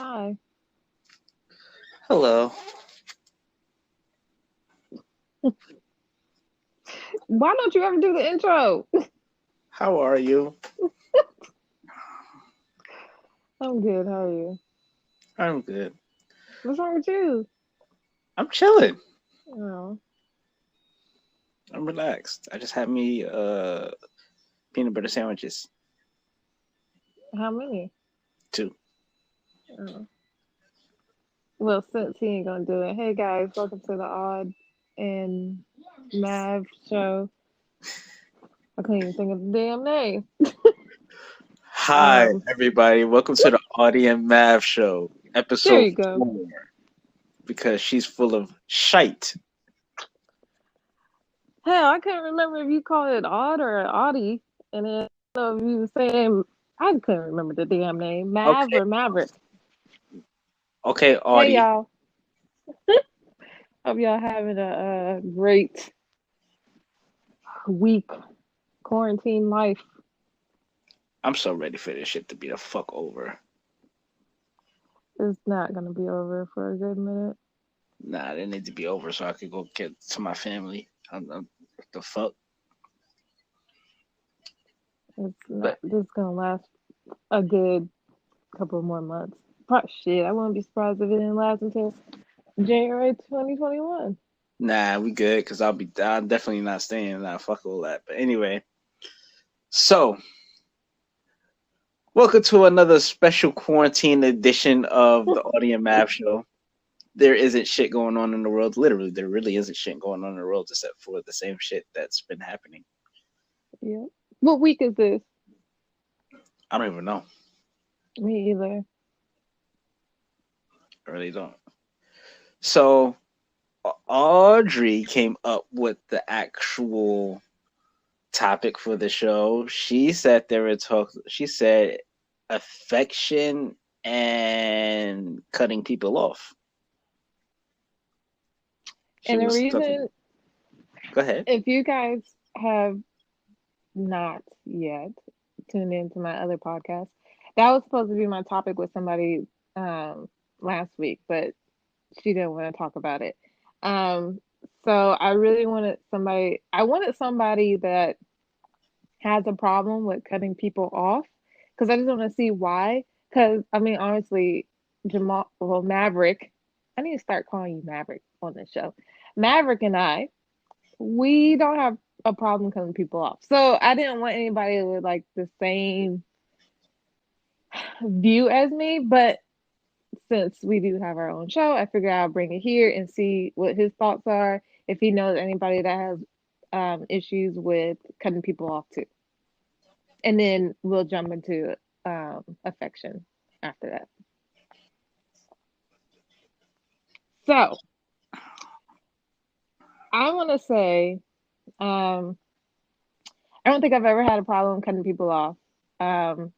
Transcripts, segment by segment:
Hi. Hello. Why don't you ever do the intro? How are you? I'm good. How are you? I'm good. What's wrong with you? I'm chilling. Oh, I'm relaxed. I just had me peanut butter sandwiches how many? too. Oh. Well, since he ain't gonna do it, hey guys, welcome to the Odd and Mav show. I couldn't even think of the damn name. Hi Um, everybody. Welcome to the Audi and Mav show, there episode you go. 4. Because she's full of shite. Hell, I couldn't remember if you called it Odd or Audi, and then I don't know if you were saying I couldn't remember the damn name, Mav Okay. or Maverick. Okay, Hey Audi. y'all, hope y'all having a great week quarantine life. I'm so ready for this shit to be the fuck over. Is not gonna be over for a good minute. Nah, it needs to be over so I could go get to my family. What the fuck? It's not. But This is gonna last a good couple more months. But shit, I wouldn't be surprised if it didn't last until January 2021. nah, we good because I'm definitely not staying. Nah, fuck all that. But anyway, so welcome to another special quarantine edition of the Audi and Mav show. There isn't shit going on in the world. Literally, there really isn't shit going on in the world except for the same shit that's been happening. Yeah. What week is this? I don't even know. Me either. I really don't. So Audrey came up with the actual topic for the show. She sat there and talked. She said affection and cutting people off. She And the was talking. reason, Go ahead. if you guys have not yet tuned into my other podcast, that was supposed to be my topic with somebody last week, but she didn't want to talk about it. Um, so I really wanted somebody. I wanted somebody that has a problem with cutting people off because I just want to see why. Because I mean, honestly, Jamal, well, Maverick. I need to start calling you Maverick on this show. Maverick and I, we don't have a problem cutting people off. So I didn't want anybody with like the same view as me, but since we do have our own show, I figured I'll bring it here and see what his thoughts are. If he knows anybody that has issues with cutting people off too, and then we'll jump into affection after that. So I want to say, um, I don't think I've ever had a problem cutting people off. Um,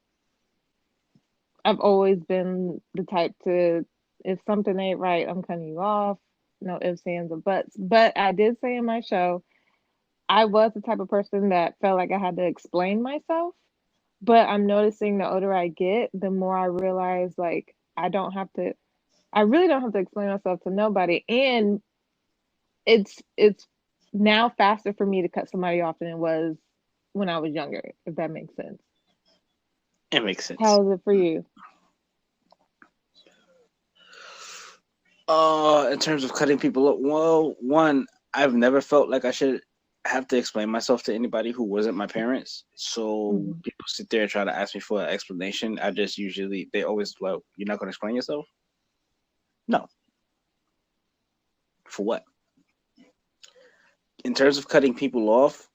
I've always been the type to, if something ain't right, I'm cutting you off. No ifs, ands, or buts. But I did say in my show I was the type of person that felt like I had to explain myself. But I'm noticing the older I get, the more I realize like I really don't have to explain myself to nobody. And it's now faster for me to cut somebody off than it was when I was younger, if that makes sense. It makes sense. How is it for you? In terms of cutting people up, well, one, I've never felt like I should have to explain myself to anybody who wasn't my parents. So Hmm. people sit there and try to ask me for an explanation. I just usually, they always, well, you're not going to explain yourself? No. For what? In terms of cutting people off,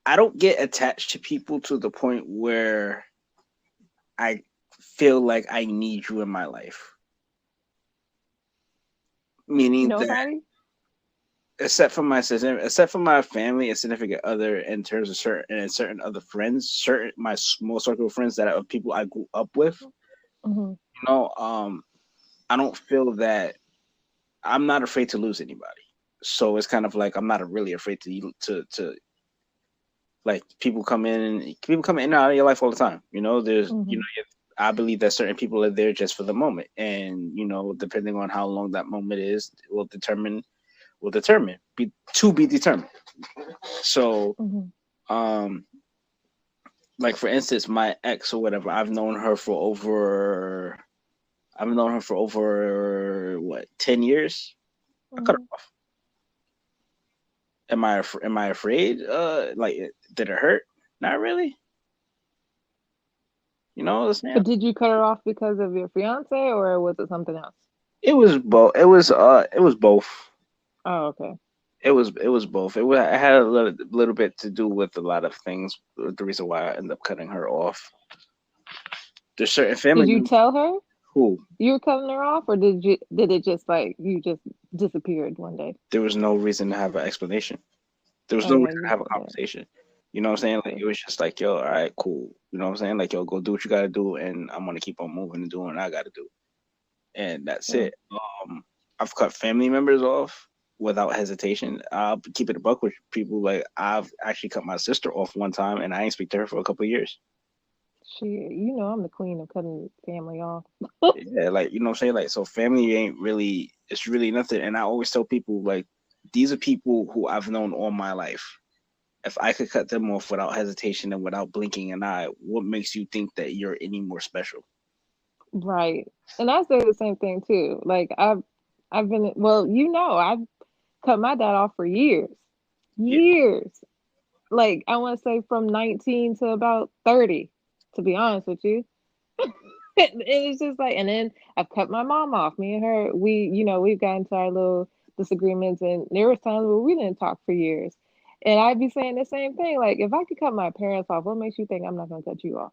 I don't get attached to people to the point where I feel like I need you in my life. Meaning that Nobody? except for my family and significant other, in terms of certain other friends, certain my small circle of friends that are people I grew up with, Hmm. you know, I don't feel that I'm not afraid to lose anybody. So it's kind of like I'm not really afraid to like people come in and out of your life all the time. You know, there's Hmm. I believe that certain people are there just for the moment, and depending on how long that moment is, will determine be determined. So, Mhm. um, like for instance, my ex or whatever, I've known her for over what 10 years. I cut Mhm. her off. Am I afraid? Like, did it hurt? Not really. The But same. did you cut her off because of your fiance, or was it something else? It was both. It was both. Oh, okay. It was both. It had a little bit to do with a lot of things. The reason why I ended up cutting her off. There's certain family Did you members tell her who you were cutting her off, or did it just like you just disappeared one day? there was no reason to have an explanation. There was Oh no yeah, reason to you have a said that. conversation. You know what I'm saying? Like, it True. was just like, yo, all right, cool. You know what I'm saying? Like, yo, go do what you gotta do, and I'm gonna keep on moving and doing what I gotta do, and that's True. it. I've cut family members off without hesitation. I'll keep it a buck with people. Like, I've actually cut my sister off one time, and I ain't speak to her for a couple of years. She, I'm the queen of cutting family off. Yeah, like, you know what I'm saying? Like, so family ain't really, it's really nothing. And I always tell people, like, these are people who I've known all my life. If I could cut them off without hesitation and without blinking an eye, what makes you think that you're any more special? Right. And I say the same thing too. Like I've been well, I've cut my dad off for years. Yeah, Years. Like I want to say from 19 to about 30, to be honest with you. It's just like, and then I've cut my mom off. Me and her, we've gotten into our little disagreements, and there was times where we didn't talk for years. And I'd be saying the same thing. Like, if I could cut my parents off, what makes you think I'm not gonna cut you off?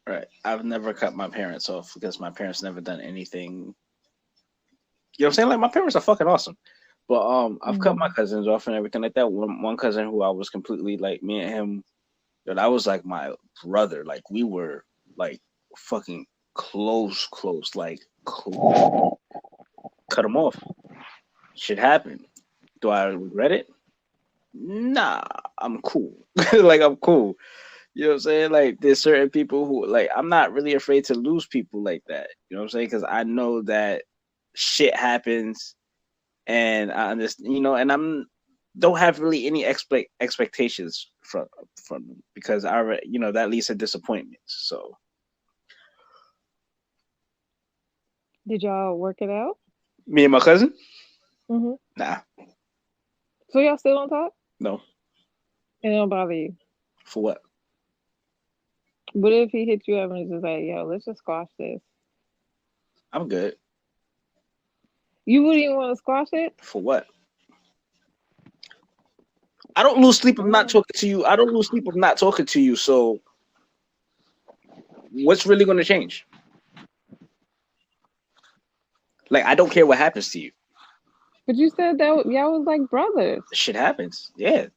right. I've never cut my parents off because my parents never done anything. You know what I'm saying? Like, my parents are fucking awesome. But I've cut my Mm. cousins off and everything like that. One cousin who I was completely like, me and him, that was like my brother. Like, we were like fucking close, like close. Cut him off. Shit happened. Do I regret it? Nah, I'm cool. Like, I'm cool. You know what I'm saying? Like, there's certain people who, like, I'm not really afraid to lose people like that. You know what I'm saying? Because I know that shit happens, and I understand. And I'm don't have really any expectations from them because that leads to disappointments. So, Did y'all work it out? me and my cousin, Hmm. nah, So y'all still on top? no, It don't bother you. for what? What if he hit you up and was just like, yo, let's just squash this? I'm good. You wouldn't even want to squash it? For what? I don't lose sleep of not Oh. talking to you. I don't lose sleep of not talking to you. So, what's really going to change? Like, I don't care what happens to you. But you said that y'all was like brothers. Shit happens. Yeah,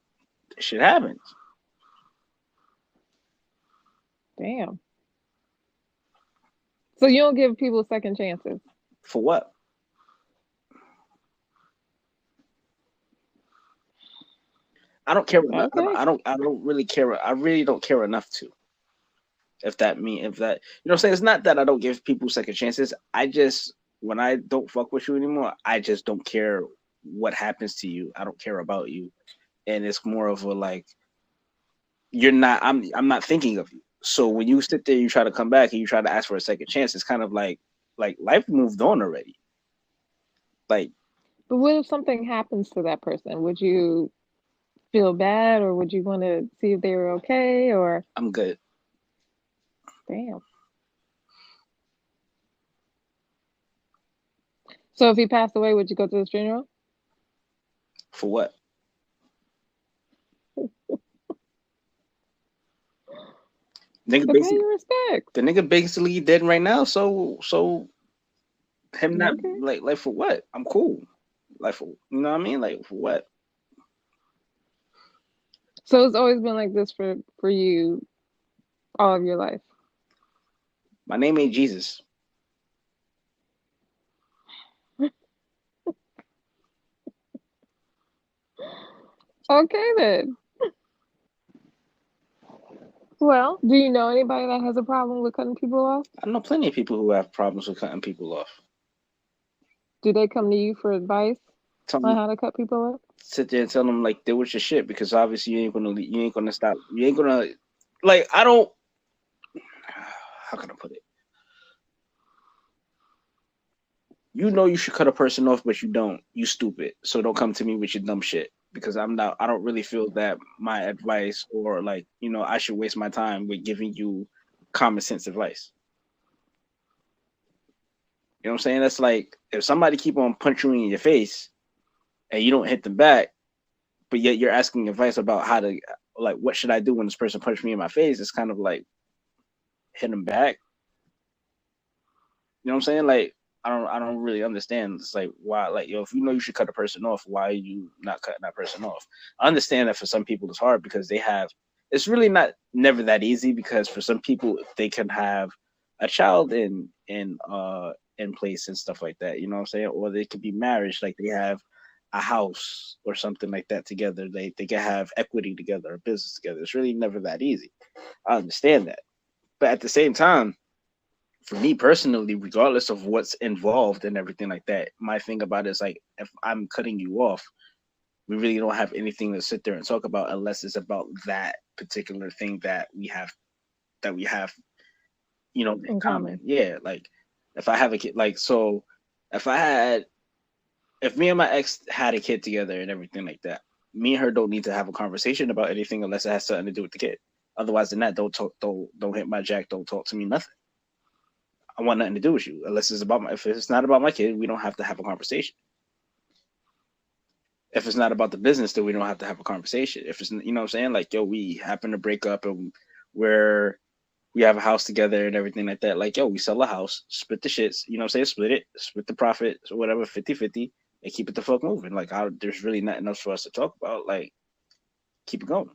shit happens. Damn. So you don't give people second chances. For what? I don't care enough. Okay. I don't really care. I really don't care enough to. If that, what I'm saying, it's not that I don't give people second chances. I just, when I don't fuck with you anymore, I just don't care what happens to you. I don't care about you, and it's more of a like, you're not. I'm not thinking of you. So when you sit there, you try to come back and you try to ask for a second chance. It's kind of like life moved on already. Like, But what if something happens to that person? Would you feel bad, or would you want to see if they were okay? Or I'm good. damn. So if he passed away, would you go to his funeral? For what? Nigga To pay basically, your respects. the nigga basically dead right now. So him not, Okay. like for what? I'm cool. Like, for, you know what I mean? Like, for what? So it's always been like this for you all of your life. My name ain't Jesus. Okay then. Well, do you know anybody that has a problem with cutting people off? I know plenty of people who have problems with cutting people off. Do they come to you for advice Tell on them, how to cut people off? sit there and tell them like deal with your shit because obviously you ain't gonna stop. You ain't gonna like I don't. How can I put it? You know you should cut a person off, but you don't. You stupid. So don't come to me with your dumb shit because I'm not. I don't really feel that my advice or like I should waste my time with giving you common sense advice. You know what I'm saying? That's like if somebody keep on punching you in your face and you don't hit them back, but yet you're asking advice about how to like what should I do when this person punched me in my face? It's kind of like hit them back. You know what I'm saying? Like I don't really understand. It's like why like if you know you should cut a person off, why are you not cutting that person off? I understand that for some people it's hard because they have it's really not never that easy because for some people they can have a child in place and stuff like that, you know what I'm saying? Or they could be married, like they have a house or something like that together. They can have equity together, a business together. It's really never that easy. I understand that. But at the same time, for me personally, regardless of what's involved and everything like that, my thing about it is like if I'm cutting you off, we really don't have anything to sit there and talk about unless it's about that particular thing that we have, in In common. common. Yeah, like if I have a kid, like so, if I had, if me and my ex had a kid together and everything like that, me and her don't need to have a conversation about anything unless it has something to do with the kid. Otherwise than that, don't talk, don't hit my jack, don't talk to me, nothing. I want nothing to do with you unless it's about my. If it's not about my kid, we don't have to have a conversation. If it's not about the business, then we don't have to have a conversation. If it's what I'm saying, like yo, we happen to break up and we're we have a house together and everything like that. Like yo, we sell a house, split the shits. You know what I'm saying? Split it, split the profit, or whatever, 50-50, and keep it the fuck moving. Like there's really nothing else for us to talk about. Like keep it going.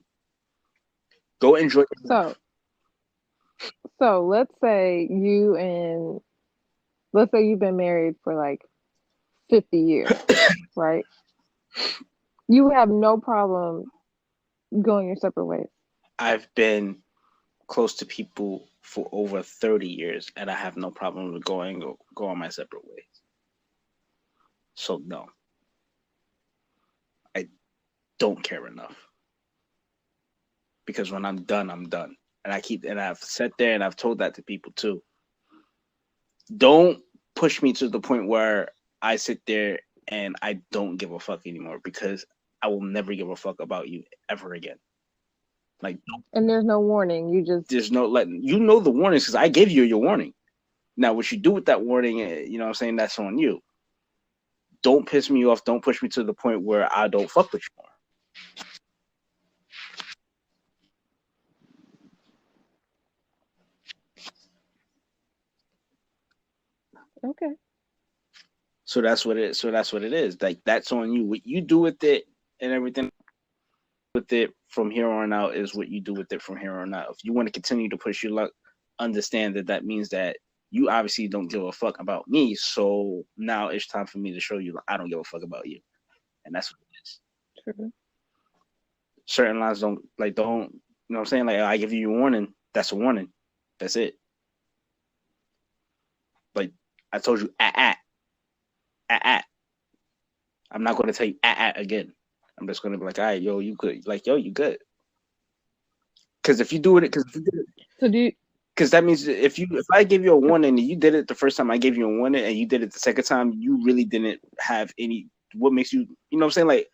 Go enjoy your life. So, so let's say you've been married for like 50 years, right? You have no problem going your separate ways. I've been close to people for over 30 years, and I have no problem with going my separate ways. So no, I don't care enough because when I'm done, I'm done. And I've sat there and I've told that to people too. Don't push me to the point where I sit there and I don't give a fuck anymore because I will never give a fuck about you ever again. Like And there's no warning. You just, there's no letting the warnings because I gave you your warning. Now what you do with that warning, what I'm saying, that's on you. Don't piss me off. Don't push me to the point where I don't fuck with you more. okay. So that's what it. So that's what it is. Like that's on you. What you do with it and everything with it from here on out is what you do with it from here on out. If you want to continue to push your luck, understand that that means that you obviously don't give a fuck about me. So now it's time for me to show you I don't give a fuck about you, and that's what it is. True. Certain lines don't. You know what I'm saying? Like I give you a warning. That's a warning. That's it. Like I told you, at. I'm not going to tell you at again. I'm just going to be like, all right, yo, you good? Like, yo, you good? Because if you do it, So do you, because that means if I gave you a warning and you did it the first time I gave you a warning and you did it the second time, you really didn't have any. What makes you know what I'm saying? Like,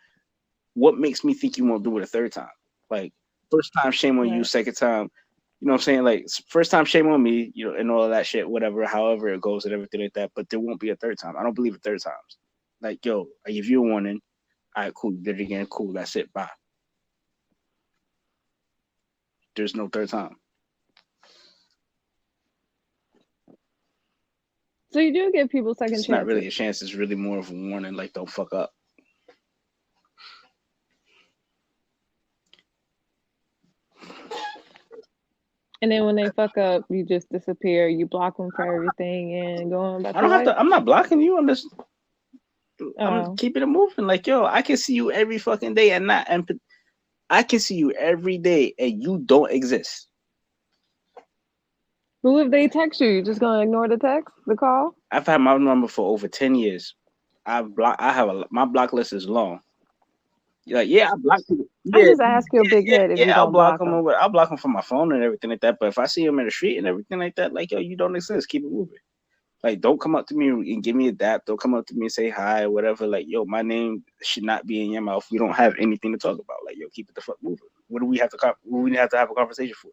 what makes me think you won't do it a third time? Like, first time, shame on you. right. Second time, you know what I'm saying? Like, first time, shame on me. And all of that shit, whatever, however it goes and everything like that. But there won't be a third time. I don't believe in third times. Like, yo, I give you a warning. All right, cool. You did it again. Cool. That's it. Bye. There's no third time. So you do give people second It's not really chances. a chance. It's really more of a warning. Like, don't fuck up. And then when they fuck up, you just disappear. You block them for everything and go on I about don't your have life. to. I'm not blocking you. I'm Oh, keeping it moving. Like, yo, I can see you every fucking day and I can see you every day and you don't exist. Who if they text you? You just gonna ignore the text, the call? I've had my number for over 10 years. I have my block list is long. Like, yeah, I block people. I'm Yeah, just asking your big head if yeah. you I'll gonna block block them them. over. I'll block them from my phone and everything like that. But if I see them in the street and everything like that, like, yo, you don't exist. Keep it moving. Like, don't come up to me and give me a dap. Don't come up to me and say hi or whatever. Like, yo, my name should not be in your mouth. We don't have anything to talk about. Like, yo, keep it the fuck moving. What do we have to? What we have to have a conversation for?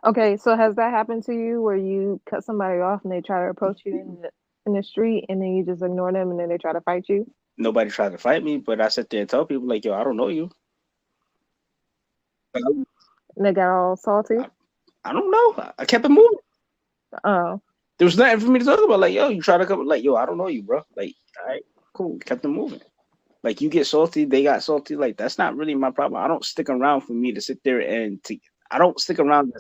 Okay, so has that happened to you where you cut somebody off and they try to approach you in the street and then you just ignore them and then they try to fight you? Nobody tried to fight me, but I sit there and tell people like, yo, I don't know you. Like, And they got all salty? I don't know. I kept it moving. Oh. There was nothing for me to talk about. Like, yo, you try to come, like, yo, I don't know you, bro. Like, all right, cool. Kept it moving. Like, you get salty, they got salty. Like, that's not really my problem. I don't stick around for me to sit there and I don't stick around.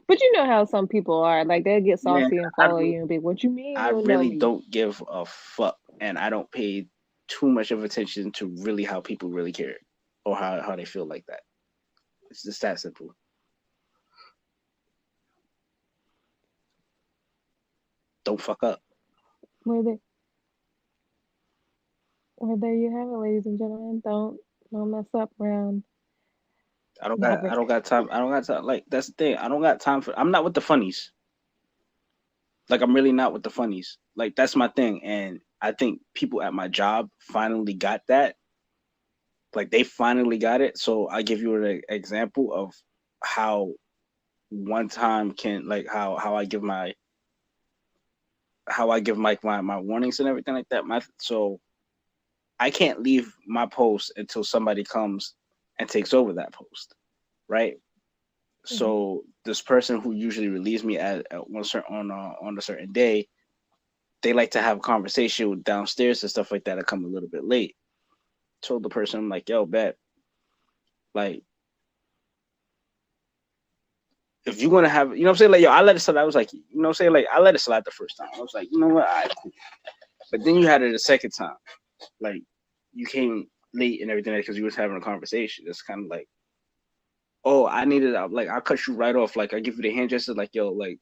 But you know how some people are. Like they'll get Man, salty and I follow you and be, what you mean I you don't know really me? don't give a fuck, and I don't pay too much of attention to really how people really care or how they feel like that. It's just that simple. Don't fuck up. Where they well there you have it, ladies and gentlemen. Don't mess up around I Maverick. don't got time. I don't got time. Like, that's the thing. I don't got time for. I'm not with the funnies. Like, I'm really not with the funnies. Like, that's my thing, and I think people at my job finally got that. Like, they finally got it. So I give you an example of how one time can, like, how I give my warnings and everything like that. So I can't leave my post until somebody comes and takes over that post, right? Hmm. So this person who usually relieves me at one certain on a certain day, they like to have a conversation downstairs and stuff like that. I come a little bit late. Told the person, I'm like, yo, bet, like, if you want to have, you know what I'm saying, like, yo, I let it slide. I was like, you know what I'm saying, like, I let it slide the first time. I was like, you know what, all right, cool. But then you had it a second time, like, you came late and everything because you was having a conversation. It's kind of like, oh, I needed, like, I'll cut you right off. Like, I give you the hand gesture, like, yo, like,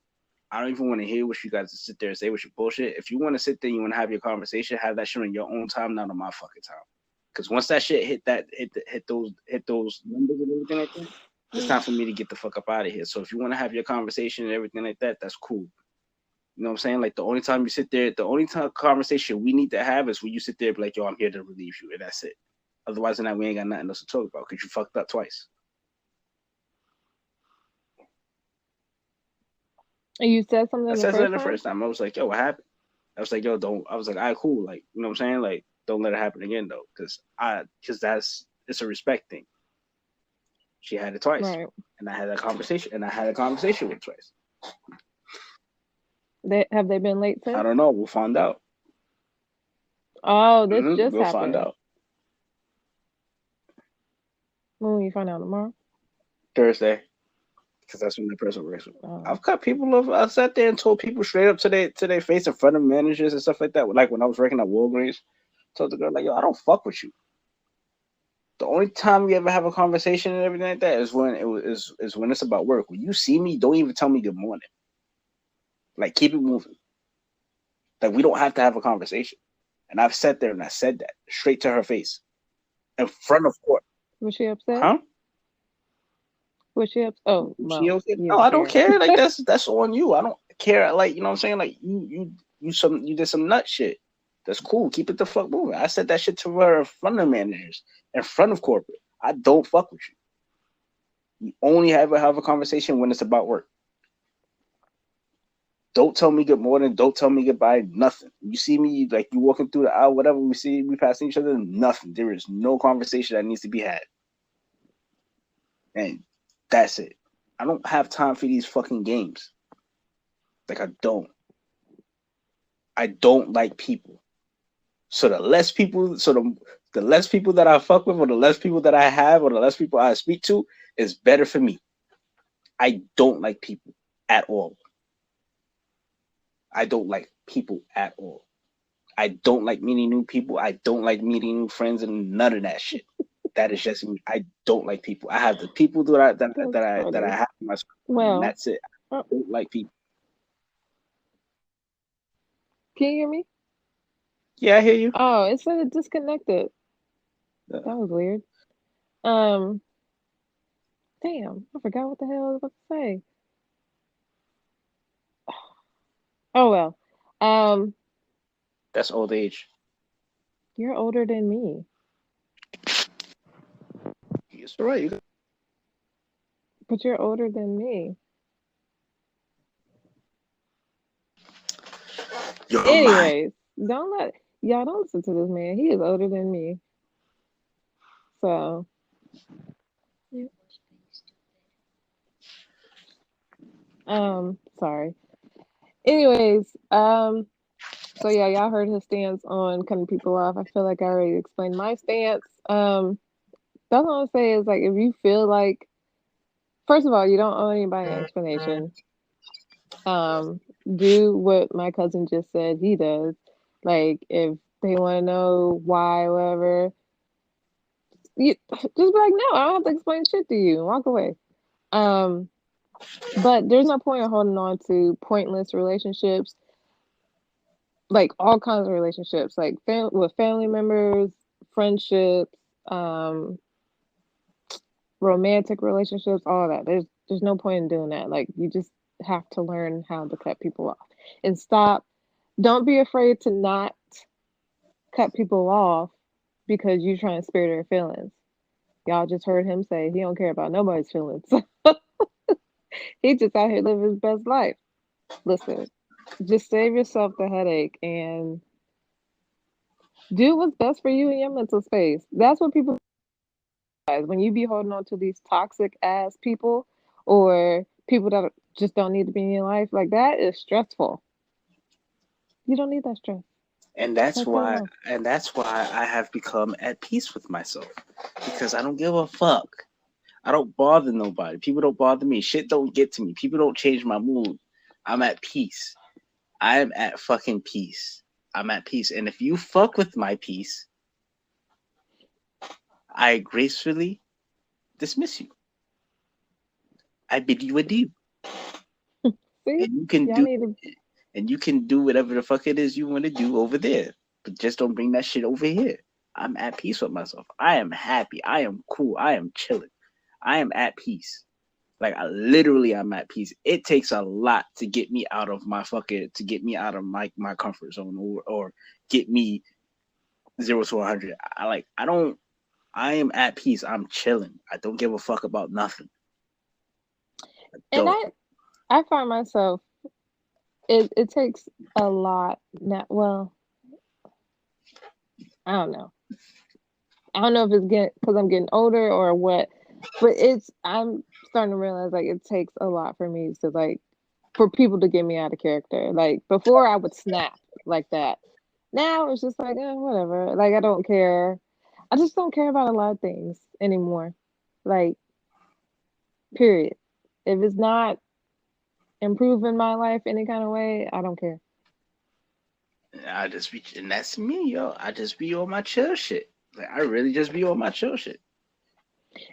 I don't even want to hear what you guys sit there and say with your bullshit. If you want to sit there, you want to have your conversation, have that shit on your own time, not on my fucking time. Because once that shit hit those numbers and everything like that, it's time for me to get the fuck up out of here. So if you want to have your conversation and everything like that, that's cool. You know what I'm saying? Like, the only time you sit there, the only time conversation we need to have is when you sit there and be like, yo, I'm here to relieve you, and that's it. Otherwise than that, we ain't got nothing else to talk about because you fucked up twice. And you said I something the said it first the time? first time. I was like, yo, what happened? I was like, yo, don't. I was like, all right, cool. Like, you know what I'm saying? Like, don't let it happen again, though, because that's it's a respect thing. She had it twice, Right. and I had a conversation, with her twice. Have they been late I since? don't know. We'll find out. Oh, this just We'll find happened. out When will you find out tomorrow? Thursday, because that's when the person works. Oh. I've cut people off. I sat there and told people straight up to their face in front of managers and stuff like that. Like, when I was working at Walgreens, told the girl, like, yo, I don't fuck with you. The only time we ever have a conversation and everything like that is when is when it's about work. When you see me, don't even tell me good morning. Like, keep it moving. Like, we don't have to have a conversation. And I've sat there and I said that straight to her face in front of court. Was she upset? Huh? Was she upset? Oh, She well, okay? you No, don't I don't care. care. Like, that's on you. I don't care. Like, you know what I'm saying? Like, you did some nut shit. That's cool. Keep it the fuck moving. I said that shit to her in front of managers, in front of corporate. I don't fuck with you. You only ever have a conversation when it's about work. Don't tell me good morning. Don't tell me goodbye. Nothing. You see me, like, you walking through the aisle, whatever, we passing each other. Nothing. There is no conversation that needs to be had. And that's it. I don't have time for these fucking games. Like, I don't. I don't like people. So the less people, the less people that I fuck with, or the less people that I have, or the less people I speak to, is better for me. I don't like people at all. I don't like people at all. I don't like meeting new people. I don't like meeting new friends and none of that shit. That is just me. I don't like people. I have the people that I That's that I funny. have in my And Well, that's it. uh, I don't like people. can you hear me? Yeah, I hear you. Oh, it said it disconnected. Uh, That was weird. Um, damn, I forgot what the hell I was about to say. Oh well. Um, that's old age. you're older than me, It's all right. but you're older than me. You're mine. Anyways, don't let y'all don't listen to this man. He is older than me. So, yeah. Sorry. Anyways, so yeah, y'all heard his stance on cutting people off. I feel like I already explained my stance. That's all I'm saying is like if you feel like, first of all, you don't owe anybody an explanation. Um, do what my cousin just said he does. Like if they want to know why, whatever, you just be like, no, I don't have to explain shit to you. Walk away. Um, but there's no point in holding on to pointless relationships, like all kinds of relationships, like with family members, friendships, um, romantic relationships, all that. There's no point in doing that. Like you just have to learn how to cut people off and stop. Don't be afraid to not cut people off because you're trying to spare their feelings. Y'all just heard him say he don't care about nobody's feelings. He just out here living his best life. Listen, just save yourself the headache and do what's best for you in your mental space. That's what people realize when you be holding on to these toxic ass people or people that just don't need to be in your life. Like that is stressful. You don't need that stress. And that's Let that why alone. and that's why I have become at peace with myself. Because I don't give a fuck. I don't bother nobody. People don't bother me. Shit don't get to me. People don't change my mood. I'm at peace. I'm at fucking peace. I'm at peace. And if you fuck with my peace, I gracefully dismiss you. I bid you adieu. See, And you can y'all do need to. whatever the fuck it is you want to do over there. But just don't bring that shit over here. I'm at peace with myself. I am happy. I am cool. I am chilling. I am at peace. Like I literally I'm at peace. It takes a lot to get me out of my comfort zone or get me 0 to 100. I don't I am at peace. I'm chilling. I don't give a fuck about nothing. I And don't. I find myself. It takes a lot. Not well. I don't know. I don't know if it's getting because I'm getting older or what, but I'm starting to realize like it takes a lot for me to like for people to get me out of character. Like before I would snap like that. Now it's just like whatever. Like I don't care. I just don't care about a lot of things anymore. Like period. If it's not improving my life any kind of way, I don't care. I just be and that's me, yo. I just be on my chill shit. Like I really just be on my chill shit.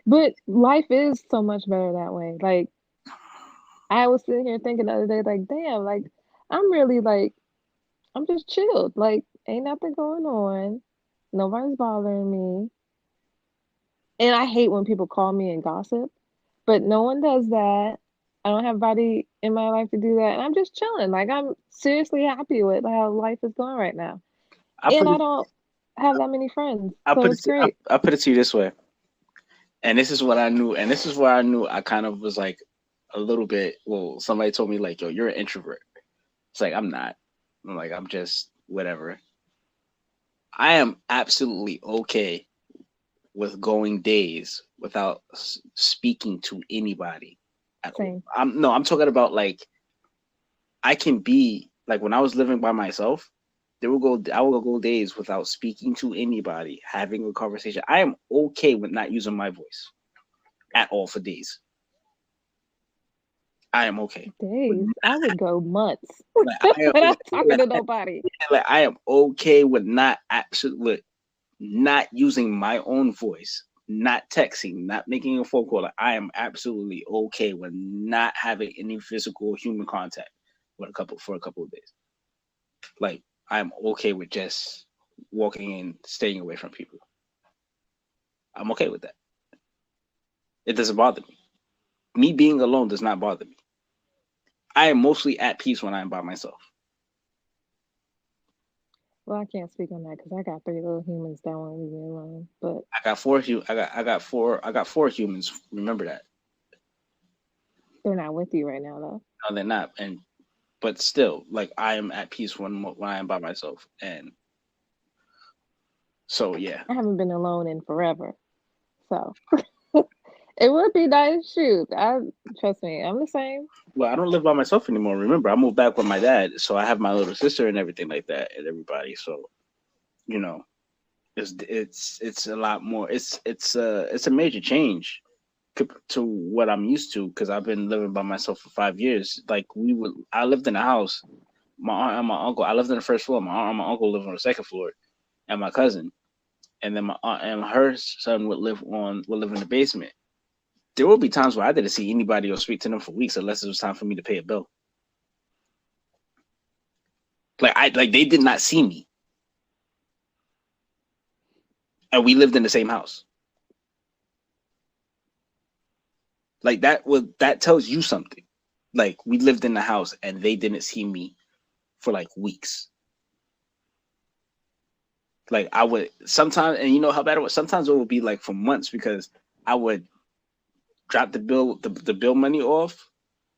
But life is so much better that way. Like I was sitting here thinking the other day, like, damn, like I'm really like I'm just chilled. Like, ain't nothing going on. Nobody's bothering me. And I hate when people call me and gossip, but no one does that. I don't have anybody in my life to do that. And I'm just chilling. Like, I'm seriously happy with how life is going right now. I And put I it don't have that many friends. I So put it's it to, I, great. I put it to you this way. And this is what I knew. And this is where I knew I kind of was like a little bit. Well, somebody told me like, "Yo, you're an introvert." It's like I'm not. I'm like I'm just whatever. I am absolutely okay with going days without speaking to anybody at all. Same. I'm talking about like I can be like when I was living by myself. I will go days without speaking to anybody, having a conversation. I am okay with not using my voice at all for days. I am okay. Days. I would go months Like I am, without talking like, to nobody. like I am okay with not absolute with not using my own voice. not texting, not making a phone call. Like, I am absolutely okay with not having any physical human contact with a couple for a couple of days. Like, I'm okay with just walking and staying away from people. I'm okay with that. It doesn't bother me. Me being alone does not bother me. I am mostly at peace when I'm by myself. Well, I can't speak on that because I got three little humans that won't leave me alone. But I got four humans. Remember that. they're not with you right now, though. No, they're not. And but still, like, I am at peace when I am by myself. And so yeah. I haven't been alone in forever, so it would be nice. Shoot, I trust me, I'm the same. Well, I don't live by myself anymore. Remember, I moved back with my dad, so I have my little sister and everything like that, and everybody. So you know, it's a lot more. It's a major change to what I'm used to because I've been living by myself for 5 years. Like, I lived in a house. My aunt and my uncle. I lived on the first floor. My aunt and my uncle lived on the second floor, and my cousin, and then my aunt and her son would live in the basement. There will be times where I didn't see anybody or speak to them for weeks unless it was time for me to pay a bill. Like they did not see me, and we lived in the same house. Like, that tells you something. Like, we lived in the house and they didn't see me for like weeks. Like, I would sometimes, and you know how bad it was. Sometimes it would be like for months because I would drop the bill money off.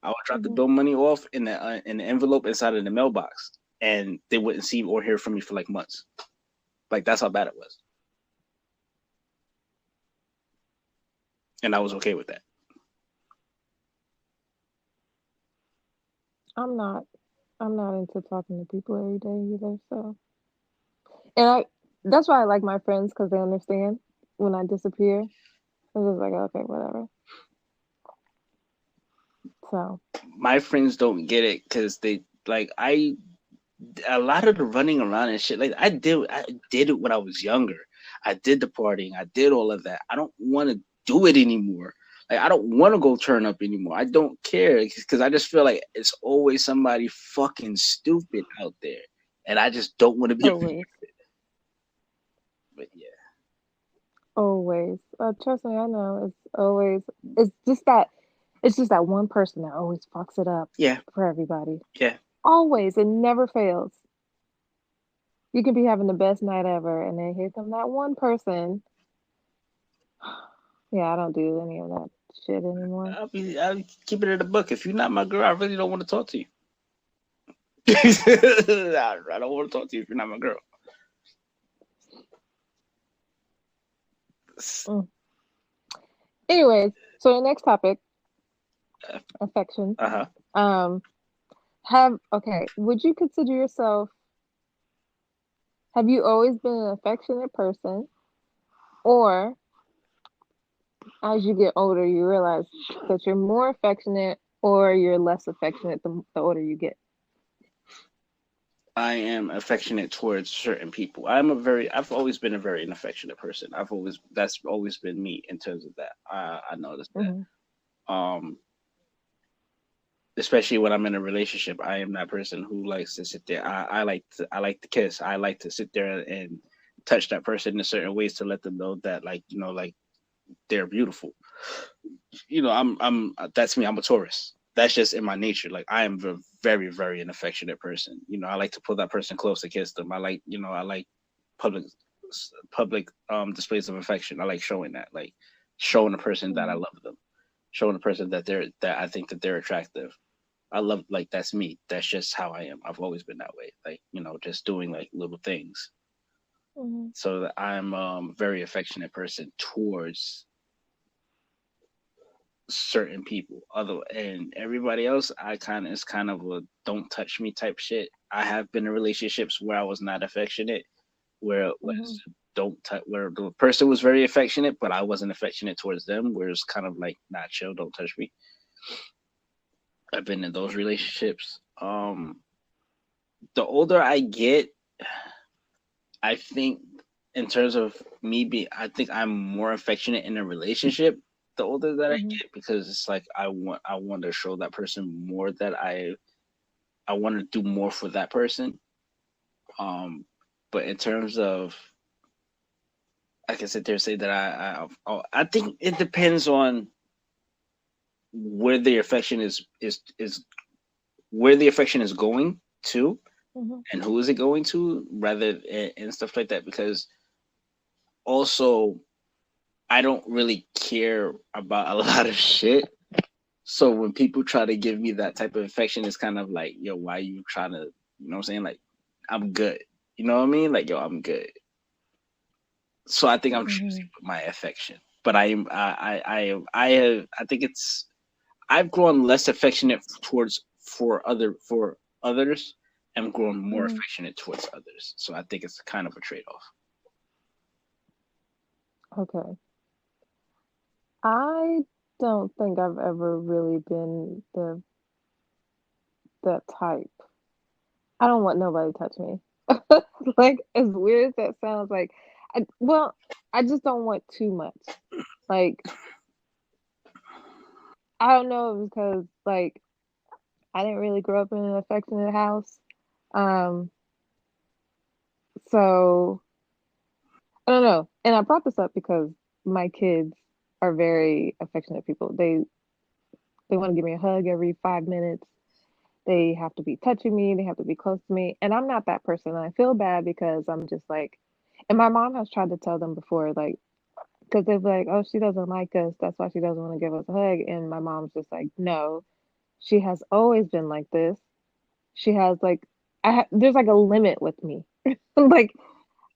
I would drop the Hmm. bill money off in the envelope inside of the mailbox, and they wouldn't see or hear from me for like months. Like, that's how bad it was, and I was okay with that. I'm not. I'm not into talking to people every day either. So, and that's why I like my friends because they understand when I disappear. I'm just like, okay, whatever. So, My friends don't get it because they like I a lot of the running around and shit. Like, I did it when I was younger. I did the partying. I did all of that. I don't want to do it anymore. Like, I don't want to go turn up anymore. I don't care because I just feel like it's always somebody fucking stupid out there, and I just don't want to be. always, But yeah, always. Trust me, I know. It's always. It's just that. It's just that one person that always fucks it up yeah, for everybody. yeah. Always. It never fails. You can be having the best night ever, and then here come that one person. Yeah, I don't do any of that shit anymore. I'll keep it in the book. If you're not my girl, I really don't want to talk to you. I don't want to talk to you if you're not my girl. Mm. Anyways, so the next topic, affection. Uh huh. Um, would you consider yourself, have you always been an affectionate person, or as you get older, you realize that you're more affectionate or you're less affectionate the older you get? I am affectionate towards certain people. I've always been a very affectionate person. That's always been me in terms of that. I noticed that. Hmm. Um, Especially when I'm in a relationship, I am that person who likes to sit there. I like to kiss. I like to sit there and touch that person in certain ways to let them know that, like, like, they're beautiful. That's me. I'm a Taurus. That's just in my nature. Like, I am a very, very an affectionate person. I like to pull that person close to kiss them. I like public displays of affection. I like showing that, like, showing a person that I Hmm. love them, showing a person that I think that they're attractive. I love, like, that's me. That's just how I am. I've always been that way. Like, just doing like little things. Hmm. So that I'm a very affectionate person towards certain people. Other and everybody else, it's kind of a don't touch me type shit. I have been in relationships where I was not affectionate, where it Hmm. was don't touch, where the person was very affectionate, but I wasn't affectionate towards them. Where it's kind of like, not chill, don't touch me. I've been in those relationships. The older I get, I think. in terms of me being, I think I'm more affectionate in a relationship the older that I Hmm. get, because it's like I want to show that person more, that I want to do more for that person. Um, but in terms of, like I said, there say that I think it depends on where the affection is where the affection is going to, Hmm. and who is it going to, rather, and stuff like that. Because also, I don't really care about a lot of shit. So when people try to give me that type of affection, it's kind of like, yo, why you trying to, you know what I'm saying? Like, I'm good. You know what I mean? Like, yo, I'm good. So I think I'm choosing Hmm. with my affection. But I think it's, I've grown less affectionate towards for others, and grown more Hmm. affectionate towards others. So I think it's kind of a trade off. Okay. I don't think I've ever really been the that type. I don't want nobody to touch me. Like as weird as that sounds, like well, I just don't want too much. Like I don't know because like I didn't really grow up in an affectionate house. Um, so I don't know. And I brought this up because my kids are very affectionate people. They want to give me a hug every 5 minutes. They have to be touching me. They have to be close to me. And I'm not that person. And I feel bad because I'm just like, and my mom has tried to tell them before, like, because they're like, oh, she doesn't like us. That's why she doesn't want to give us a hug. And my mom's just like, no, she has always been like this. She has like, there's like a limit with me. Like,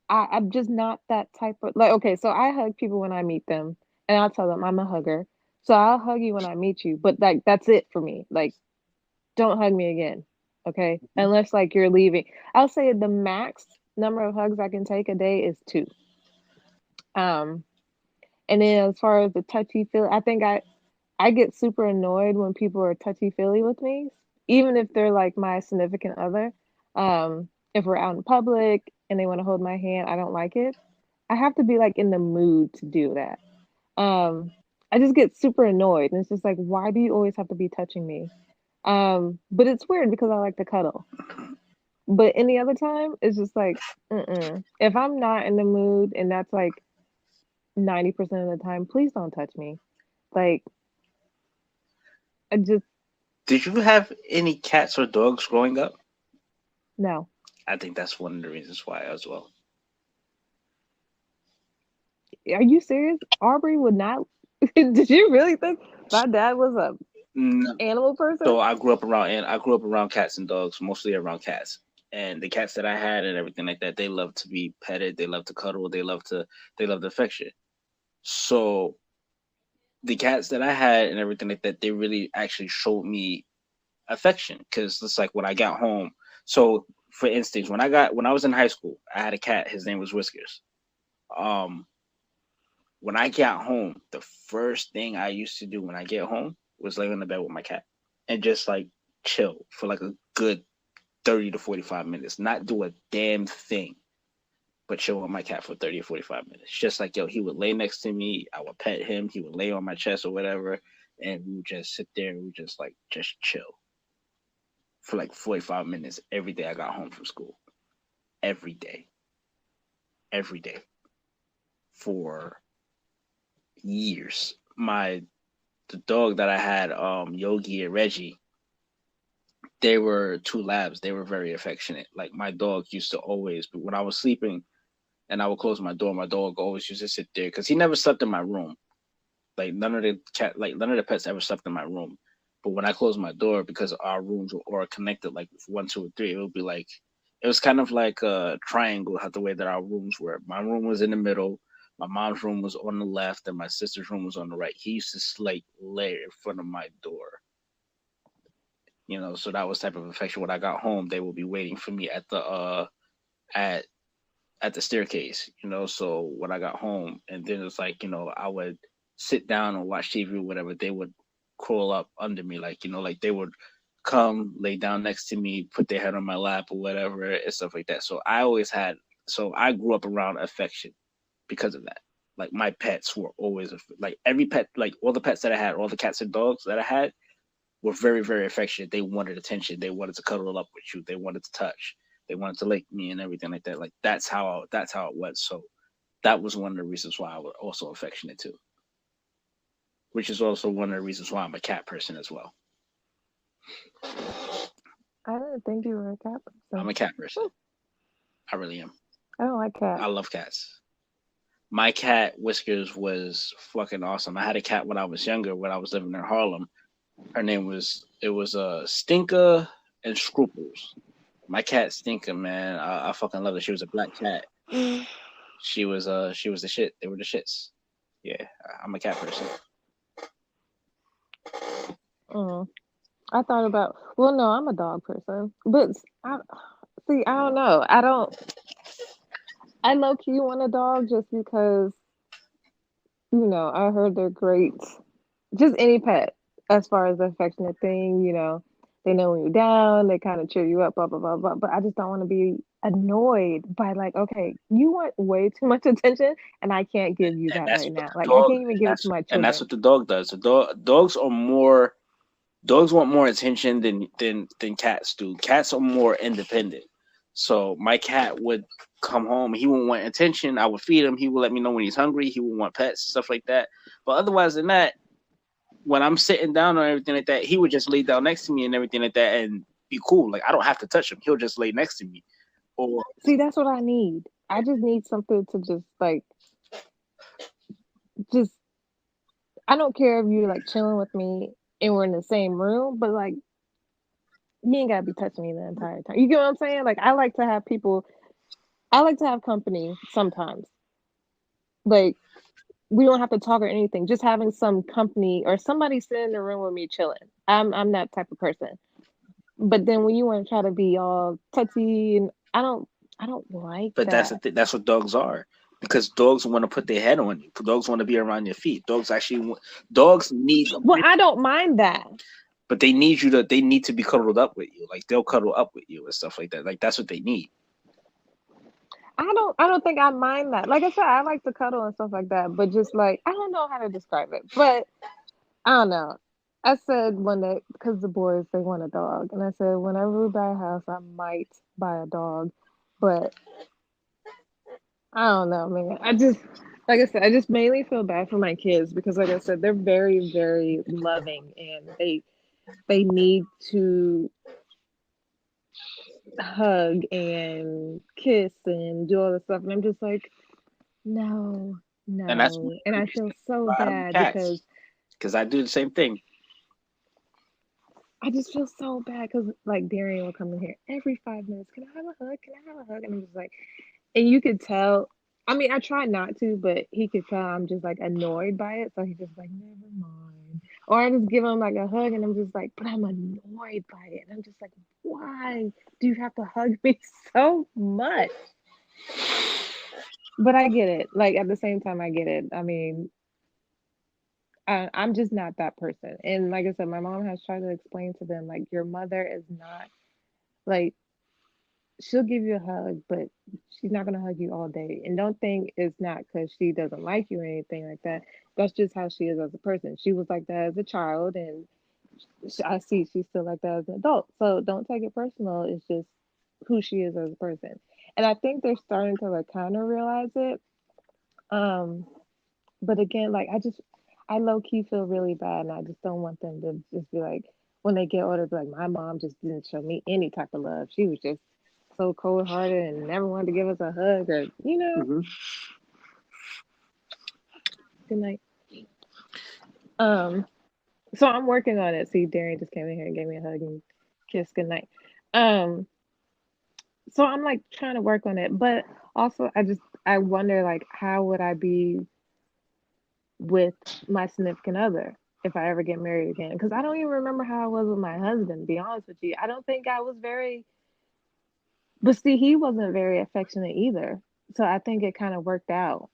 I'm just not that type of, like, okay, so I hug people when I meet them and I'll tell them I'm a hugger. So I'll hug you when I meet you, but like, that's it for me. Like, don't hug me again. Okay. Unless like you're leaving. I'll say the max number of hugs I can take a day is two. Um, and then as far as the touchy feel, I think I get super annoyed when people are touchy feely with me, even if they're like my significant other. If we're out in public and they want to hold my hand, I don't like it. I have to be like in the mood to do that. Um, I just get super annoyed, and it's just like, why do you always have to be touching me? But it's weird because I like to cuddle. But any other time, it's just like, mm-mm. If I'm not in the mood, and that's like 90% of the time, please don't touch me. Like, I just, Did you have any cats or dogs growing up? no. I think that's one of the reasons why as well. Are you serious? Aubrey would not. Did you really think my dad was a No. animal So person? I grew up around cats and dogs, mostly around cats. And the cats that I had and everything like that, they love to be petted, they love to cuddle, they love the affection. So the cats that I had and everything like that, they really actually showed me affection, because it's like when I got home. So for instance, when I was in high school, I had a cat. His name was Whiskers. Um, when I got home, the first thing I used to do when I get home was lay on the bed with my cat and just like chill for like a good 30 to 45 minutes, not do a damn thing, but chill with my cat for 30 or 45 minutes. Just like, yo, he would lay next to me, I would pet him, he would lay on my chest or whatever, and we would just sit there and we would just like just chill for like 45 minutes every day I got home from school. Every day. Every day. For years. The dog that I had, Yogi and Reggie, they were two labs. They were very affectionate. Like my dog used to always, but when I was sleeping and I would close my dog always used to sit there because he never slept in my room. None of the pets ever slept in my room. But when I closed my door, because our rooms were connected, like one, two, or three, it would be like, it was kind of like a triangle, how the way that our rooms were. My room was in the middle, my mom's room was on the left, and my sister's room was on the right. He used to like lay in front of my door, so that was type of affection. When I got home, they would be waiting for me at at the staircase, So when I got home, and then it's like, I would sit down and watch TV or whatever, they would crawl up under me, like, like they would come lay down next to me, put their head on my lap or whatever, and stuff like that. So I always had So I grew up around affection because of that. Like my pets were always like every pet, like all the pets that I had, all the cats and dogs that I had were very, very affectionate. They wanted attention. They wanted to cuddle up with you. They wanted to touch. They wanted to lick me and everything like that. Like that's how it was. So that was one of the reasons why I was also affectionate too. Which is also one of the reasons why I'm a cat person as well. I didn't think you were a cat I'm person. a cat person. I really am. I don't like I cats. love cats. My cat Whiskers was fucking awesome. I had a cat when I was younger, when I was living in Harlem. Her name was Stinker and Scruples. My cat Stinker, man, I fucking love her. She was a black cat. She was the shit. They were the shits. Yeah, I'm a cat person. Mm. I thought about. Well, no, I'm a dog person, but I see. I don't know. I don't. I low key want a dog just because I heard they're great. Just any pet, as far as the affectionate thing, they know when you're down, they kind of cheer you up, blah blah blah blah. But I just don't want to be annoyed by like, okay, you want way too much attention, and I can't give you And that that's right what now. the Like, I dog can't even give it to my and that's children. what the dog does. Dogs want more attention than cats do. Cats are more independent. So my cat would come home, he would want attention. I would feed him. He would let me know when he's hungry. He would want pets, stuff like that. But otherwise than that, when I'm sitting down or everything like that, he would just lay down next to me and everything like that and be cool. Like I don't have to touch him. He'll just lay next to me. Or See, that's what I need. I just need something to just like just. I don't care if you're like chilling with me and we're in the same room, but like you ain't gotta be touching me the entire time. You get what I'm saying? Like I like to have people. I like to have company sometimes. Like we don't have to talk or anything. Just having some company or somebody sit in the room with me chilling. I'm that type of person. But then when you want to try to be all touchy and I don't like but that. that's what dogs are. Because dogs want to put their head on you. Dogs want to be around your feet. Dogs need, Well, I don't mind that. but they need to be cuddled up with you. Like they'll cuddle up with you and stuff like that. Like that's what they need. I don't think I mind that. Like I said, I like to cuddle and stuff like that, but just like I don't know how to describe it. But I don't know. I said when because the boys they want a dog, and I said whenever we buy a house, I might buy a dog, but I don't know, man. Like I said, I just mainly feel bad for my kids because, like I said, they're very, very loving, and they need to hug and kiss and do all this stuff, and I'm just like, no, And that's one no, of and the I feel reasons so why I have bad because cats. Because I do the same thing. I just feel so bad because like Darian will come in here every 5 minutes. Can I have a hug? Can I have a hug? And I'm just like, and you could tell. I mean, I try not to, but he could tell I'm just like annoyed by it. So he's just like, never mind. Or I just give him like a hug and I'm just like, but I'm annoyed by it. And I'm just like, why do you have to hug me so much? But I get it. Like at the same time, I get it. I mean, I'm just not that person. And like I said, my mom has tried to explain to them, like, your mother is not like, she'll give you a hug, but she's not gonna hug you all day. And don't think it's not because she doesn't like you or anything like that. That's just how she is as a person. She was like that as a child, and I see she's still like that as an adult. So don't take it personal. It's just who she is as a person. And I think they're starting to like kind of realize it. Um, but again, like I low key feel really bad, and I just don't want them to just be like when they get older, be like my mom just didn't show me any type of love. She was just so cold hearted and never wanted to give us a hug or Mm-hmm. good night. Um, so I'm working on it. See, Darian just came in here and gave me a hug and kiss good night. Um, so I'm like trying to work on it, but also I wonder like how would I be with my significant other if I ever get married again? Because I don't even remember how I was with my husband, to be honest with you. I don't think I was very, but see, he wasn't very affectionate either. So I think it kind of worked out.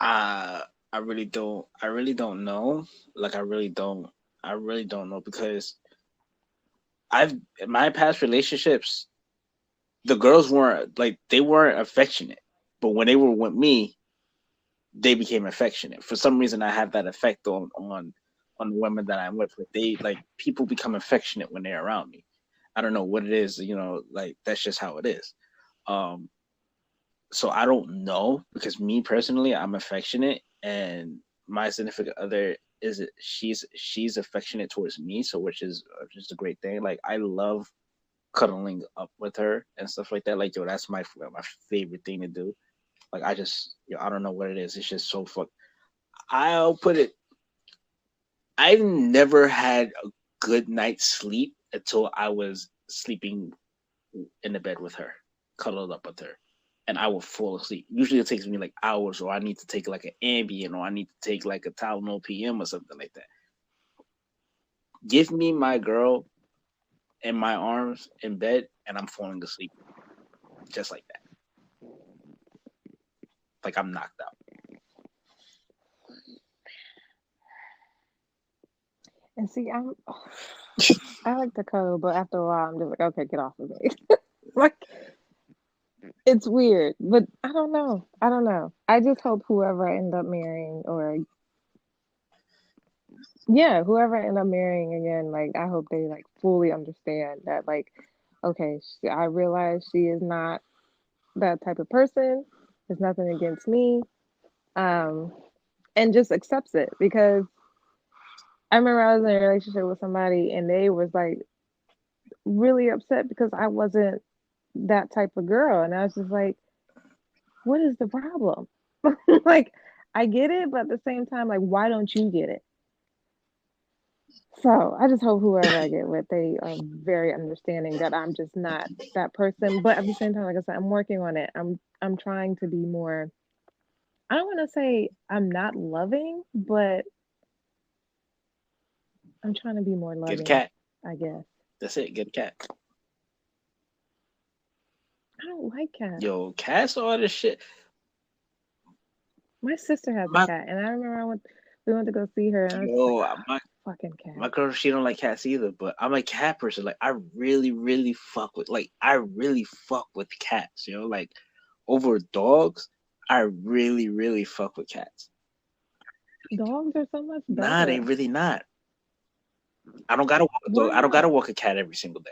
Uh, I really don't. I really don't know. Like I really don't. I really don't know because I've in my past relationships. the girls weren't like they weren't affectionate, but when they were with me, they became affectionate. For some reason, I have that effect on the women that I'm with. Like they like people become affectionate when they're around me. I don't know what it is, like that's just how it is. Um, so I don't know because me personally, I'm affectionate, and my significant other is she's affectionate towards me, so which is just a great thing. Like I love cuddling up with her and stuff like that. Like yo, that's my favorite thing to do. Like I just I don't know what it is. It's just so fun. I'll put it. I've never had a good night's sleep until I was sleeping in the bed with her, cuddled up with her, and I will fall asleep. Usually it takes me like hours, or I need to take like an Ambien, or I need to take like a Tylenol PM or something like that. Give me my girl in my arms in bed, and I'm falling asleep just like that. Like I'm knocked out. And see, I like to cuddle, but after a while, I'm just like, okay, get off of me. Like, it's weird, but I don't know. I don't know. I just hope whoever I end up marrying, or yeah, whoever I end up marrying again, like, I hope they like fully understand that, like, okay, I realize she is not that type of person. There's nothing against me. Um, and just accepts it because I remember I was in a relationship with somebody and they was like really upset because I wasn't that type of girl. And I was just like, what is the problem? Like, I get it, but at the same time, like, why don't you get it? So I just hope whoever I get with, they are very understanding that I'm just not that person. But at the same time, like I said, I'm working on it. I'm trying to be more. I don't want to say I'm not loving, but I'm trying to be more Get a loving, cat. I guess. That's it. Get a cat. I don't like cats. Yo, cats all this shit. My sister has a My cat, and I remember we went to go see her, and I was just like, yo, oh, fucking my cat. girl, she don't like cats either, but I'm a cat person. Like I really, really fuck with cats, like over dogs, I really, really fuck with cats. Dogs are so much Nah, they better. really not. I don't gotta walk a dog. Why I don't gotta not? walk a cat every single day.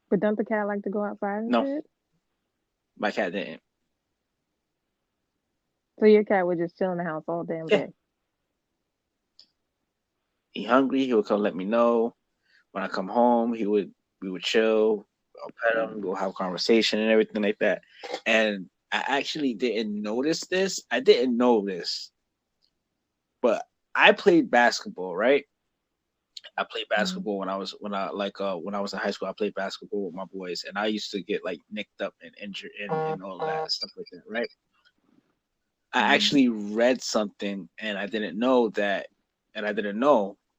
But don't the cat like to go outside and No, shit? my cat didn't. So your cat would just chill in the house all damn Yeah, day. he hungry, he would come let me know. When I come home, we would chill. I'll pet him, we'll have a conversation and everything like that. And I actually didn't notice this. I didn't know this, but I played basketball, right? I played Mm. basketball when I was in high school. I played basketball with my boys, and I used to get like nicked up and injured and all that stuff like that, right? I Mm. actually read something, and I didn't know.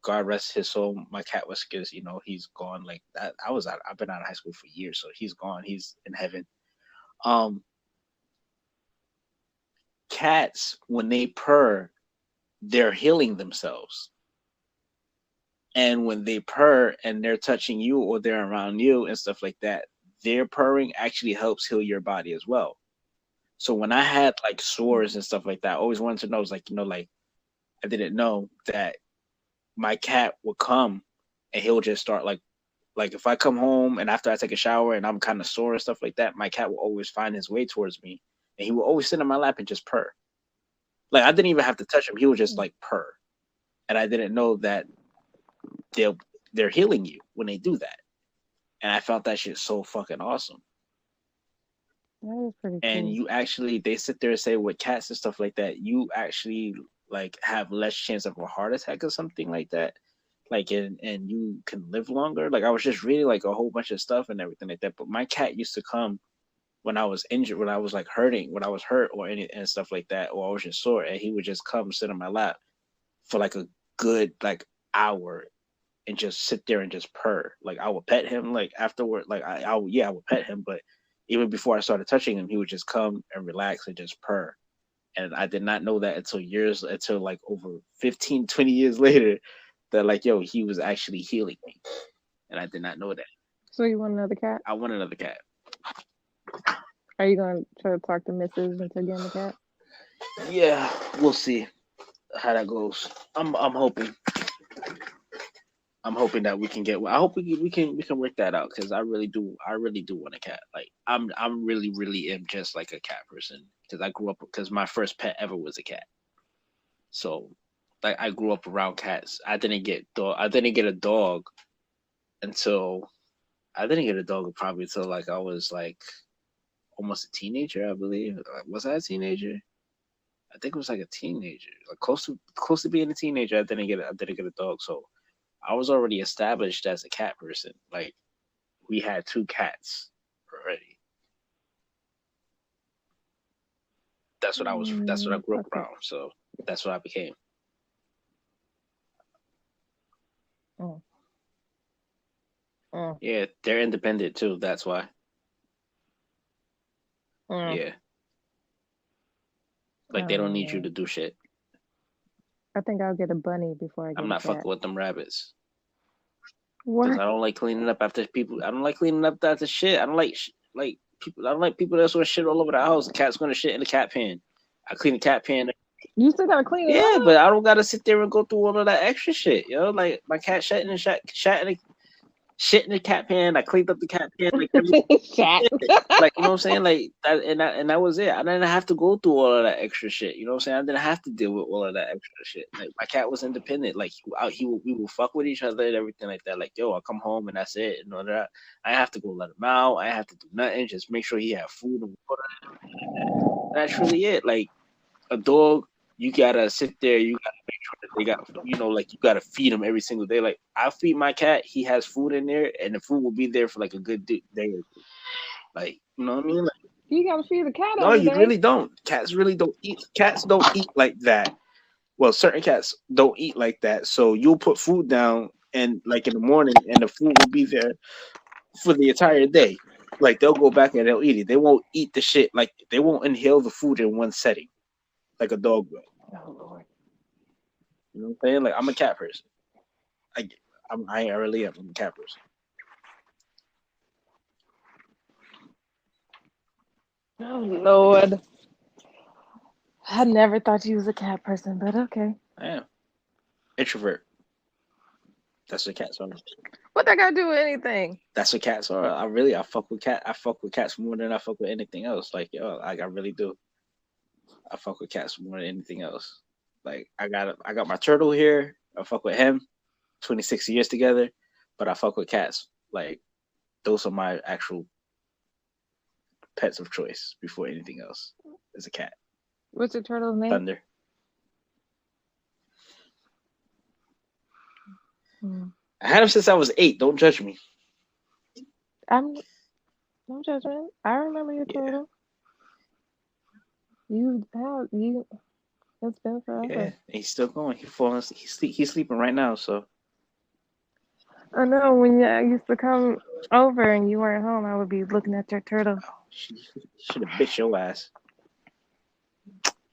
God rest his soul. My cat was because he's gone. Like that, I've been out of high school for years, so he's gone. He's in heaven. Um, Cats when they purr, they're healing themselves. And when they purr and they're touching you or they're around you and stuff like that, their purring actually helps heal your body as well. So when I had like sores and stuff like that, I always wanted to know, was like, like I didn't know that my cat would come and he'll just start like if I come home and after I take a shower and I'm kind of sore and stuff like that, my cat will always find his way towards me and he will always sit in my lap and just purr. Like I didn't even have to touch him; he would just Mm. like purr. And I didn't know that they'll they're healing you when they do that. And I felt that shit so fucking awesome. That is pretty And cool. you actually they sit there and say with cats and stuff like that, you actually like have less chance of a heart attack or something like that. Like and you can live longer. Like I was just reading like a whole bunch of stuff and everything like that. But my cat used to come when I was injured, when I was like hurting, when I was hurt or any and stuff like that, or I was just sore, and he would just come sit on my lap for like a good like hour and just sit there and just purr. Like I would pet him like afterward, like I would pet him, but even before I started touching him, he would just come and relax and just purr. And I did not know that until like over 15, 20 years later that like, yo, he was actually healing me. And I did not know that. So you want another cat? I want another cat. Are you gonna try to talk to Mrs. into getting the cat? Yeah, we'll see how that goes. I'm hoping. I'm hoping that we can get. I hope we can work that out because I really do want a cat. Like I'm really am just like a cat person because I grew up because my first pet ever was a cat. So like I grew up around cats. I didn't get a dog until I didn't get a dog probably until like I was like almost a teenager, I believe. Was I a teenager? I think it was like a teenager, like close to being a teenager. I didn't get a dog, so I was already established as a cat person. Like we had two cats already. That's what I was. That's what I grew up Okay. around. So that's what I became. Mm, mm, Yeah, they're independent too. That's why. mm. Yeah, I like they don't don't need you know. to do shit. I think I'll get a bunny before I I'm get a not cat. fucking with them rabbits because What? I don't like cleaning up after people. I don't like cleaning up after shit. I don't like like people. I don't like people that's gonna shit all over the house. The cat's gonna shit in the cat pan. I clean the cat pan. You still gotta clean it Yeah, up? but I don't gotta sit there and go through all of that extra shit. Like my cat shit in the cat pan. I cleaned up the cat pan like every Chat. like you know what I'm saying? Like that was it. I didn't have to go through all of that extra shit. You know what I'm saying? I didn't have to deal with all of that extra shit. Like my cat was independent. Like we will fuck with each other and everything like that. Like yo, I'll come home and that's it and all that. I have to go let him out. I have to do nothing. Just make sure he have food and water. That's really it. Like a dog, you gotta sit there. You gotta make sure that they got, like you gotta feed them every single day. Like I feed my cat, he has food in there, and the food will be there for like a good day or two. Like you know what I mean? Like, You gotta feed the cat no, every you day. really don't. Cats really don't eat. Cats don't eat like that. Well, certain cats don't eat like that. So you'll put food down, and like in the morning, and the food will be there for the entire day. Like they'll go back and they'll eat it. They won't eat the shit. Like they won't inhale the food in one setting like a dog will. Oh Lord. You know what I'm saying? Like I'm a cat person. I I really am. I'm a cat person. Oh Lord. I never thought you was a cat person, but okay. I am introvert. That's what cats are. What that got to do with anything? That's what cats are. I fuck with cat. I fuck with cats more than I fuck with anything else. Like yo, like I really do. I fuck with cats more than anything else. Like I got my turtle here. I fuck with him. 26 years together, but I fuck with cats. Like those are my actual pets of choice before anything else. Is a cat. What's your turtle's name? Thunder. Hmm. I had him since I was 8. Don't judge me. I'm no judgment. I remember your Yeah, turtle. You have you. It's been yeah. forever. He's still going. He's sleeping right now. So I know when I used to come over and you weren't home, I would be looking at your turtle. she should have bit your ass.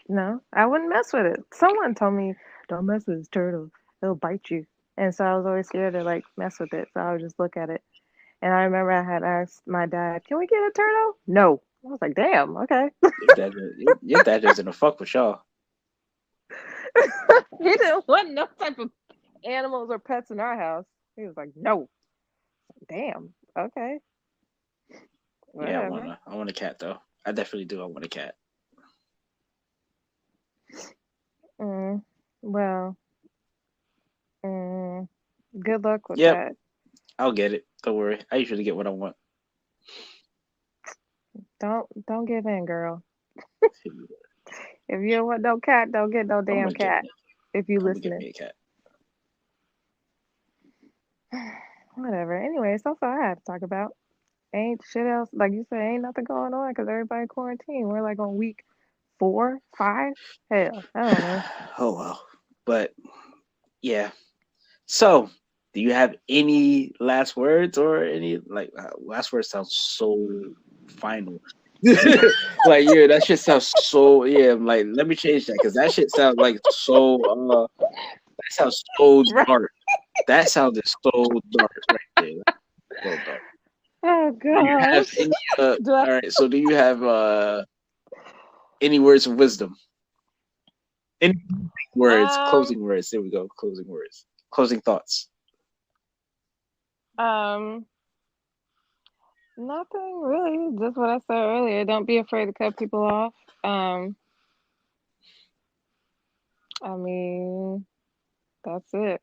No, I wouldn't mess with it. Someone told me, don't mess with this turtle. It'll bite you. And so I was always scared to like mess with it. So I would just look at it. And I remember I had asked my dad, can we get a turtle? No. I was like, damn, okay. Your dad doesn't fuck with y'all. He didn't want no type of animals or pets in our house. He was like, no. Damn. Okay. Yeah, Whatever. I want a cat though. I definitely do. I want a cat. Mm, well, mm, good luck with Yep, that. I'll get it. Don't worry. I usually get what I want. Don't give in, girl. If you don't want no cat, don't get no I'm damn gonna get cat. If you I'm gonna get listening. me a cat. Whatever. Anyways, that's all I have to talk about. Ain't shit else. Like you said, ain't nothing going on because everybody quarantined. We're like on week 4, 5. Hell, I don't know. Oh well. But yeah. So, do you have any last words or any like last words sounds so final. Like yeah, that shit sounds so yeah. I'm like, let me change that because that shit sounds like so. That sounds so Right. dark. That sounded so dark right there. So dark. Do you have gosh. any Do I, all right, so do you have any words of wisdom? Any words, um, closing words. There we go. Closing words. Closing thoughts. um, nothing really. Just what I said earlier. Don't be afraid to cut people off. Um, I mean, that's it.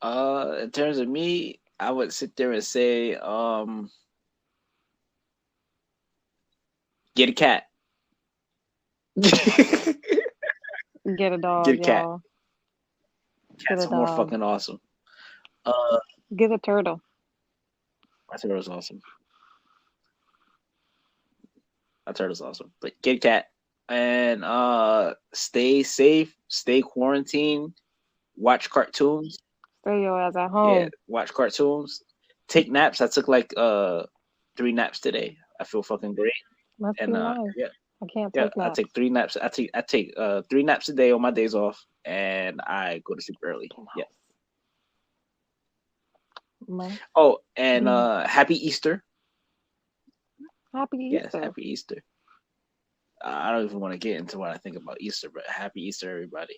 In terms of me, I would sit there and say, get a cat. Get Get a a dog, cat. y'all. Get Cats a are more dog. fucking awesome. Uh, Get a turtle. my turtle's awesome. My turtle's awesome. But get a cat and stay safe, stay quarantined, watch cartoons. Stay your ass at Yeah, home. watch cartoons. Take naps. I took like 3 naps today. I feel fucking great. Must be And nice. yeah, I can't yeah, take I naps. take 3 naps. I take 3 naps a day on my days off, and I go to sleep early. Be Yeah. nice. Must Oh, and be. happy Easter. Happy Yes, Easter. happy Easter. I don't even want to get into what I think about Easter, but happy Easter, everybody.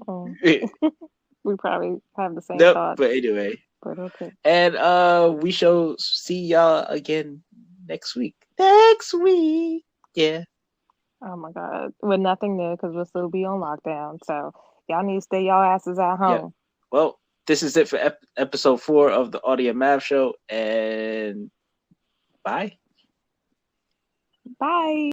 Oh, we probably have the same Nope. thoughts, But anyway, but okay. and we shall see y'all again next week. Next week. Yeah. Oh my God. With nothing new because we'll still be on lockdown. So y'all need to stay y'all asses at Yep. home. Well, this is it for episode 4 of the Audio Math Show, and bye. Bye.